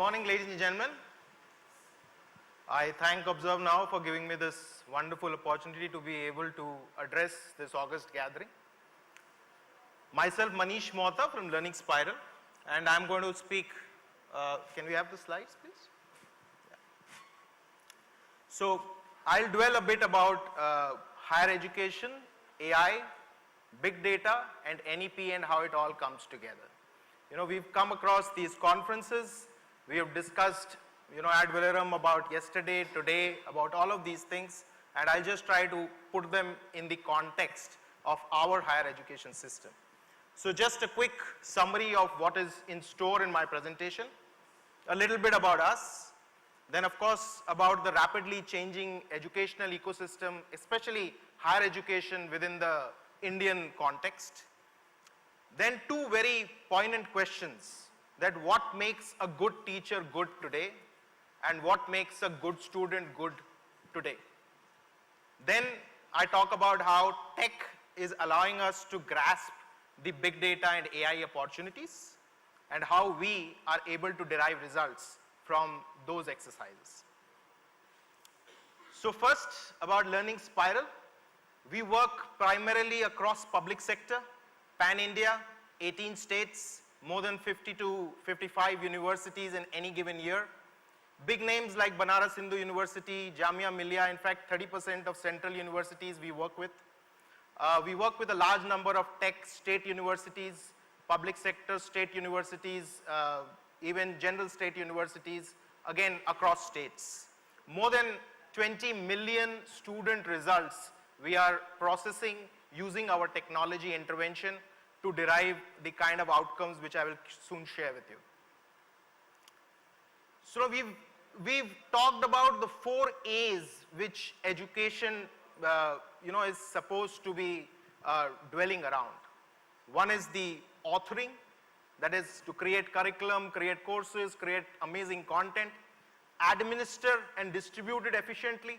morning, ladies and gentlemen. I thank ObserveNow for giving me this wonderful opportunity to be able to address this August gathering. Myself, Manish Mohta from Learning Spiral, and I'm going to speak. Can we have the slides, please? Yeah. So, I'll dwell a bit about higher education, AI, big data, and NEP and how it all comes together. You know, we've come across these conferences. We have discussed, ad valorem about yesterday, today, about all of these things, and I'll just try to put them in the context of our higher education system. So just a quick summary of what is in store in my presentation, a little bit about us, then of course about the rapidly changing educational ecosystem, especially higher education within the Indian context. Then two very poignant questions, that what makes a good teacher good today and what makes a good student good today. Then I talk about how tech is allowing us to grasp the big data and AI opportunities and how we are able to derive results from those exercises. So first, about Learning Spiral. We work primarily across public sector, pan-India, 18 states, more than 50 to 55 universities in any given year. Big names like Banaras Hindu University, Jamia Millia, in fact 30% of central universities we work with. We work with a large number of tech state universities, public sector state universities, even general state universities, again across states. More than 20 million student results we are processing using our technology intervention to derive the kind of outcomes which I will soon share with you. So we've talked about the 4 A's which education is supposed to be dwelling around. One is the authoring, that is to create curriculum, create courses, create amazing content, administer and distribute it efficiently,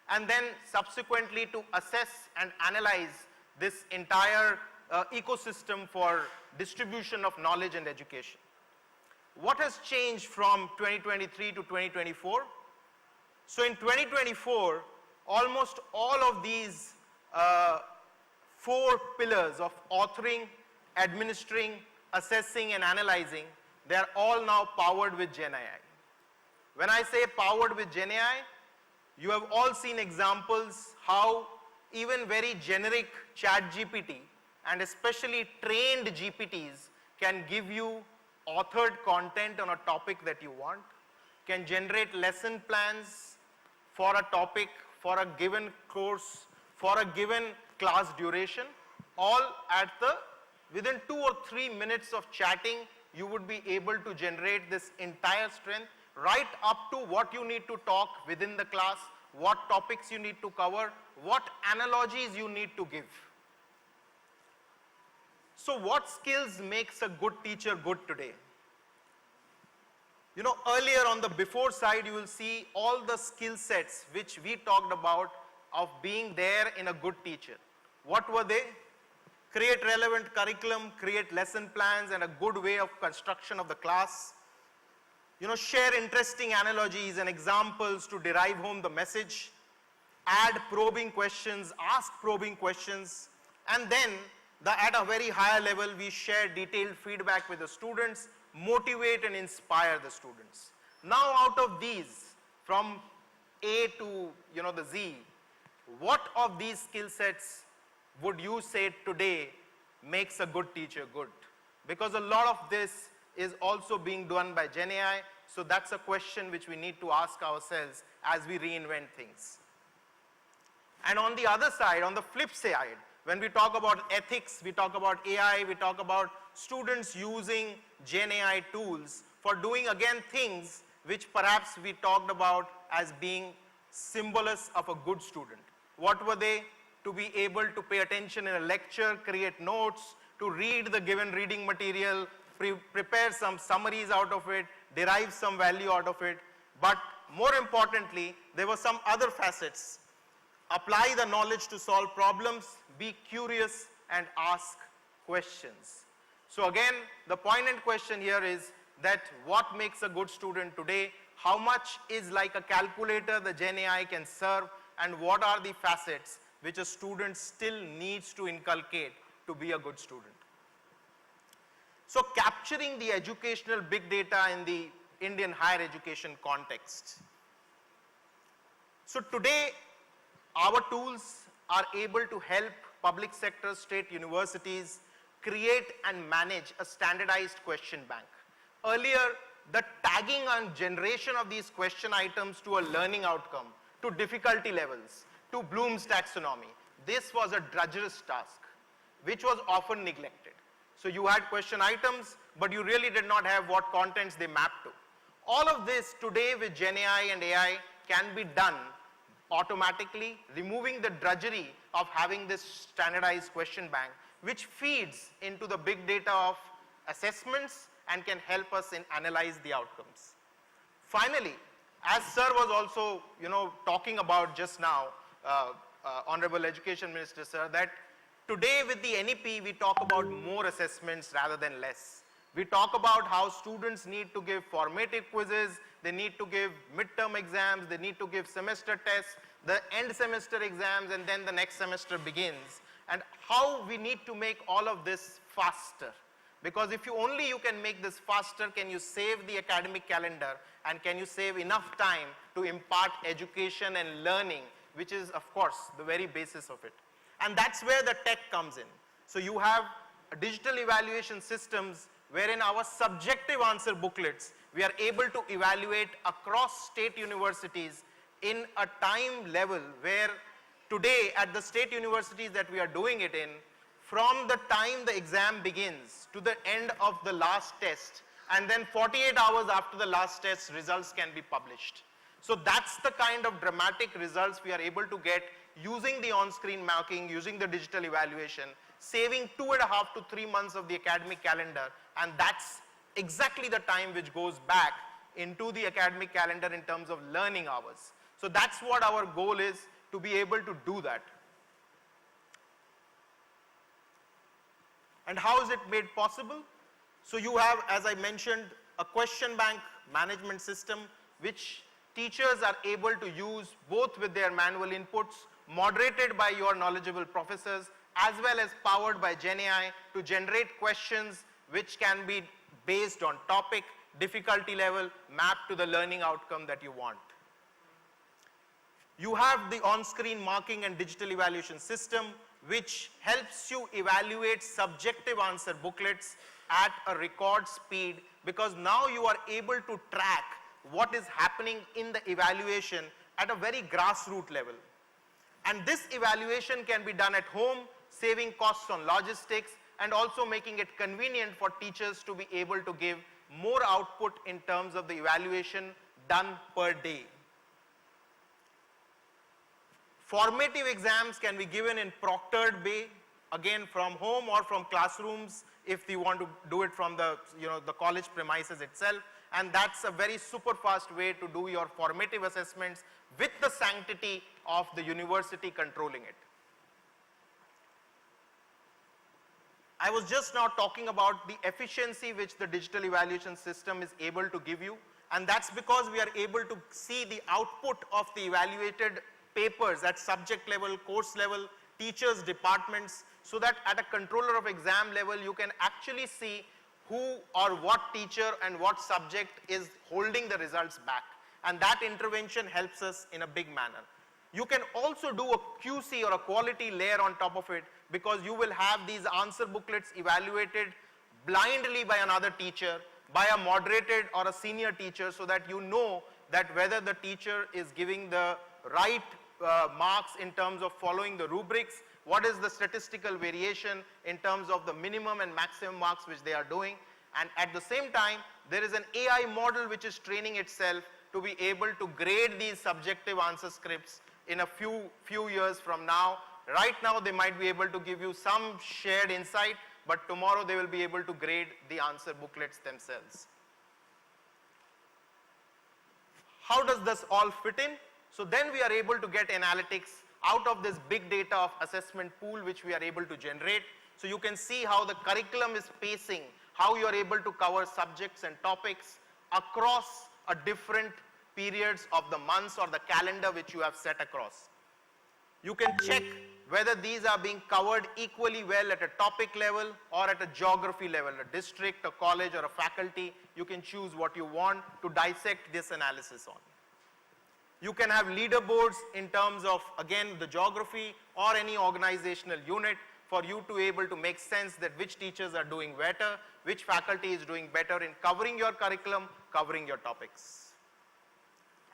and then subsequently to assess and analyze this entire ecosystem for distribution of knowledge and education. What has changed from 2023 to 2024? So in 2024, almost all of these 4 pillars of authoring, administering, assessing and analyzing, they are all now powered with Gen AI. When I say powered with Gen AI, you have all seen examples how even very generic ChatGPT and especially trained GPTs can give you authored content on a topic that you want, can generate lesson plans for a topic, for a given course, for a given class duration, all at within 2 or 3 minutes of chatting, you would be able to generate this entire strength right up to what you need to talk within the class, what topics you need to cover, what analogies you need to give. So what skills makes a good teacher good today? Earlier on the before side, you will see all the skill sets which we talked about of being there in a good teacher. What were they? Create relevant curriculum, create lesson plans and a good way of construction of the class. Share interesting analogies and examples to derive home the message. Add probing questions, ask probing questions, and then at a very higher level, we share detailed feedback with the students, motivate and inspire the students. Now out of these, from A to the Z, what of these skill sets would you say today makes a good teacher good? Because a lot of this is also being done by Gen AI, so that's a question which we need to ask ourselves as we reinvent things. And on the other side, on the flip side, when we talk about ethics, we talk about AI, we talk about students using Gen AI tools for doing again things which perhaps we talked about as being symbols of a good student. What were they? To be able to pay attention in a lecture, create notes, to read the given reading material, prepare some summaries out of it, derive some value out of it. But more importantly, there were some other facets. Apply the knowledge to solve problems, be curious and ask questions. So again, the poignant question here is, that what makes a good student today, how much is like a calculator the Gen AI can serve, and what are the facets which a student still needs to inculcate to be a good student. So capturing the educational big data in the Indian higher education context. So today, our tools are able to help public sector, state universities create and manage a standardized question bank. Earlier, the tagging and generation of these question items to a learning outcome, to difficulty levels, to Bloom's taxonomy, this was a drudgerous task, which was often neglected. So you had question items, but you really did not have what contents they map to. All of this today with Gen AI and AI can be done automatically, removing the drudgery of having this standardized question bank, which feeds into the big data of assessments and can help us in analyze the outcomes. Finally, as sir was also, talking about just now, Honorable Education Minister sir, that today with the NEP we talk about more assessments rather than less. We talk about how students need to give formative quizzes, they need to give midterm exams, they need to give semester tests, the end semester exams, and then the next semester begins. And how we need to make all of this faster. Because if you can make this faster, can you save the academic calendar, and can you save enough time to impart education and learning, which is of course the very basis of it. And that's where the tech comes in. So you have digital evaluation systems wherein our subjective answer booklets, we are able to evaluate across state universities in a time level where today at the state universities that we are doing it in, from the time the exam begins to the end of the last test, and then 48 hours after the last test, results can be published. So that's the kind of dramatic results we are able to get using the on-screen marking, using the digital evaluation, saving 2.5 to 3 months of the academic calendar, and that's exactly the time which goes back into the academic calendar in terms of learning hours. So that's what our goal is, to be able to do that. And how is it made possible? So you have, as I mentioned, a question bank management system which teachers are able to use both with their manual inputs, moderated by your knowledgeable professors, as well as powered by Gen AI to generate questions which can be based on topic, difficulty level, mapped to the learning outcome that you want. You have the on-screen marking and digital evaluation system which helps you evaluate subjective answer booklets at a record speed, because now you are able to track what is happening in the evaluation at a very grassroots level. And this evaluation can be done at home, saving costs on logistics and also making it convenient for teachers to be able to give more output in terms of the evaluation done per day. Formative exams can be given in proctored way, again from home or from classrooms if you want to do it from the, the college premises itself. And that's a very super fast way to do your formative assessments with the sanctity of the university controlling it. I was just now talking about the efficiency which the digital evaluation system is able to give you, and that's because we are able to see the output of the evaluated papers at subject level, course level, teachers, departments, so that at a controller of exam level you can actually see who or what teacher and what subject is holding the results back. And that intervention helps us in a big manner. You can also do a QC or a quality layer on top of it, because you will have these answer booklets evaluated blindly by another teacher, by a moderated or a senior teacher, so that you know that whether the teacher is giving the right marks in terms of following the rubrics, what is the statistical variation in terms of the minimum and maximum marks which they are doing. And at the same time, there is an AI model which is training itself to be able to grade these subjective answer scripts in a few years from now. Right now they might be able to give you some shared insight, but tomorrow they will be able to grade the answer booklets themselves. How does this all fit in? So then we are able to get analytics out of this big data of assessment pool which we are able to generate. So you can see how the curriculum is pacing, how you are able to cover subjects and topics across a different periods of the months or the calendar which you have set across. You can check whether these are being covered equally well at a topic level or at a geography level, a district, a college, or a faculty. You can choose what you want to dissect this analysis on. You can have leaderboards in terms of, again, the geography or any organizational unit for you to be able to make sense that which teachers are doing better, which faculty is doing better in covering your curriculum, covering your topics.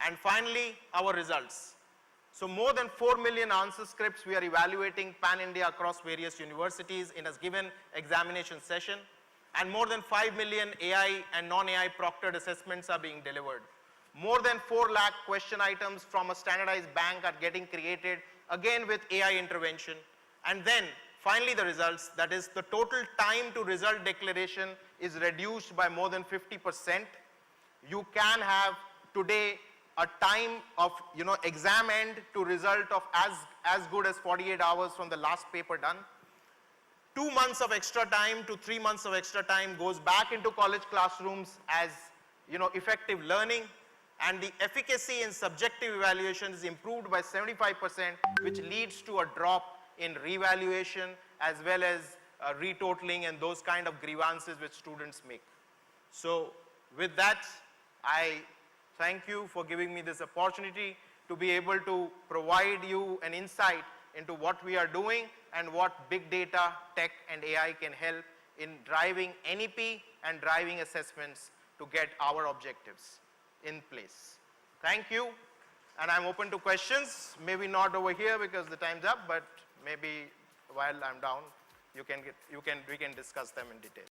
And finally, our results. So more than 4 million answer scripts we are evaluating pan-India across various universities in a given examination session, and more than 5 million AI and non-AI proctored assessments are being delivered. More than 4 lakh question items from a standardized bank are getting created, again with AI intervention. And then finally the results, that is the total time to result declaration is reduced by more than 50%. You can have today a time of exam end to result of as good as 48 hours from the last paper done. 2 months of extra time to 3 months of extra time goes back into college classrooms as effective learning, and the efficacy in subjective evaluation is improved by 75%, which leads to a drop in revaluation as well as retotaling and those kind of grievances which students make. So with that, I thank you for giving me this opportunity to be able to provide you an insight into what we are doing and what big data, tech, and AI can help in driving NEP and driving assessments to get our objectives in place. Thank you, and I'm open to questions. Maybe not over here because the time's up, but maybe while I'm down, we can discuss them in detail.